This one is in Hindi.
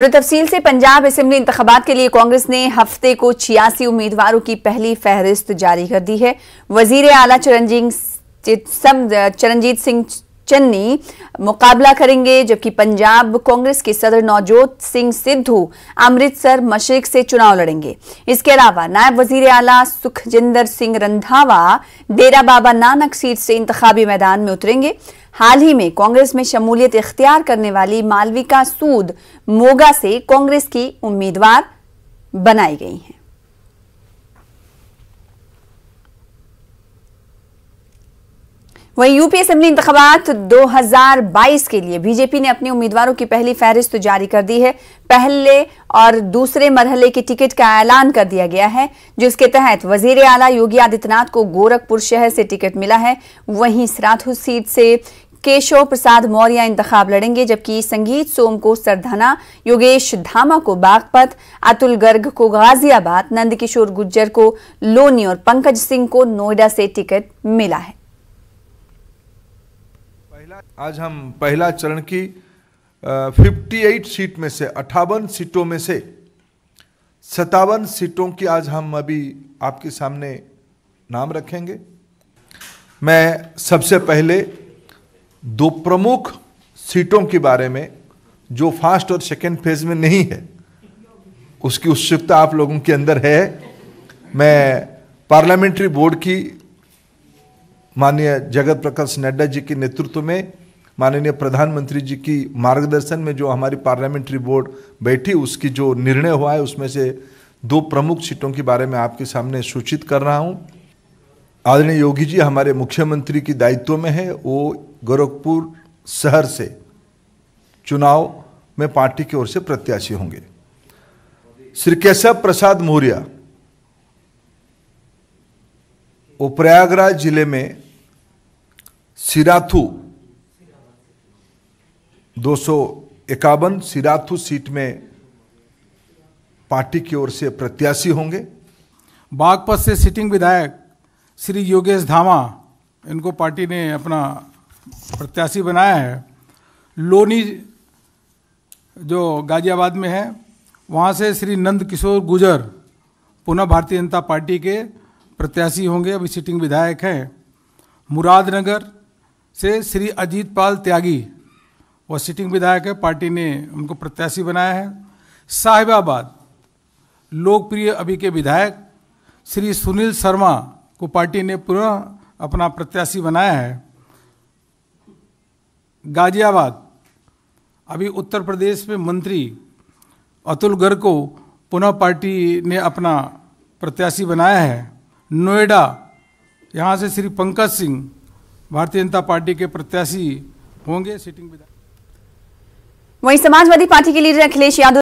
तफसील से पंजाब असेंबली इंतखाबात के लिए कांग्रेस ने हफ्ते को 86 उम्मीदवारों की पहली फहरिस्त जारी कर दी है। वजीर आला चरणजीत सिंह चन्नी मुकाबला करेंगे, जबकि पंजाब कांग्रेस के सदर नवजोत सिंह सिद्धू अमृतसर मशरिक से चुनाव लड़ेंगे। इसके अलावा नायब वजीर आला सुखजिंदर सिंह रंधावा डेरा बाबा नानक सीट से इंतखाबी मैदान में उतरेंगे। हाल ही में कांग्रेस में शमूलियत इख्तियार करने वाली मालविका सूद मोगा से कांग्रेस की उम्मीदवार बनाई गई हैं। वहीं यूपी असेंबली इंतखाबात 2022 के लिए बीजेपी ने अपने उम्मीदवारों की पहली फहरिस्त जारी कर दी है। पहले और दूसरे मरहले की टिकट का ऐलान कर दिया गया है, जिसके तहत वजीर आला योगी आदित्यनाथ को गोरखपुर शहर से टिकट मिला है। वहीं सराथू सीट से केशव प्रसाद मौर्य इंतखाब लड़ेंगे, जबकि संगीत सोम को सरधना, योगेश धामा को बागपत, अतुल गर्ग को गाजियाबाद, नंदकिशोर गुज्जर को लोनी और पंकज सिंह को नोएडा से टिकट मिला है। आज हम पहला चरण की 58 सीट में से 58 सीटों में से 57 सीटों की आज हम अभी आपके सामने नाम रखेंगे। मैं सबसे पहले दो प्रमुख सीटों के बारे में, जो फर्स्ट और सेकेंड फेज में नहीं है, उसकी उत्सुकता आप लोगों के अंदर है। मैं पार्लियामेंट्री बोर्ड की माननीय जगत प्रकाश नड्डा जी के नेतृत्व में, माननीय प्रधानमंत्री जी की मार्गदर्शन में जो हमारी पार्लियामेंट्री बोर्ड बैठी, उसकी जो निर्णय हुआ है, उसमें से दो प्रमुख सीटों के बारे में आपके सामने सूचित कर रहा हूं। आदरणीय योगी जी हमारे मुख्यमंत्री की दायित्व में है। वो गोरखपुर शहर से चुनाव में पार्टी की ओर से प्रत्याशी होंगे। श्री केशव प्रसाद मौर्य वो प्रयागराज जिले में सिराथू 251 सिराथू सीट में पार्टी की ओर से प्रत्याशी होंगे। बागपत से सिटिंग विधायक श्री योगेश धामा, इनको पार्टी ने अपना प्रत्याशी बनाया है। लोनी जो गाजियाबाद में है, वहाँ से श्री नंदकिशोर गुज्जर पुनः भारतीय जनता पार्टी के प्रत्याशी होंगे, अभी सिटिंग विधायक हैं। मुरादनगर से श्री अजीत पाल त्यागी, वह सिटिंग विधायक है, पार्टी ने उनको प्रत्याशी बनाया है। साहिबाबाद लोकप्रिय अभी के विधायक श्री सुनील शर्मा को पार्टी ने पुनः अपना प्रत्याशी बनाया है। गाजियाबाद अभी उत्तर प्रदेश में मंत्री अतुल गर्ग को पुनः पार्टी ने अपना प्रत्याशी बनाया है। नोएडा यहाँ से श्री पंकज सिंह भारतीय जनता पार्टी के प्रत्याशी होंगे, सिटिंग विधायक। वहीं समाजवादी पार्टी के लीडर अखिलेश यादव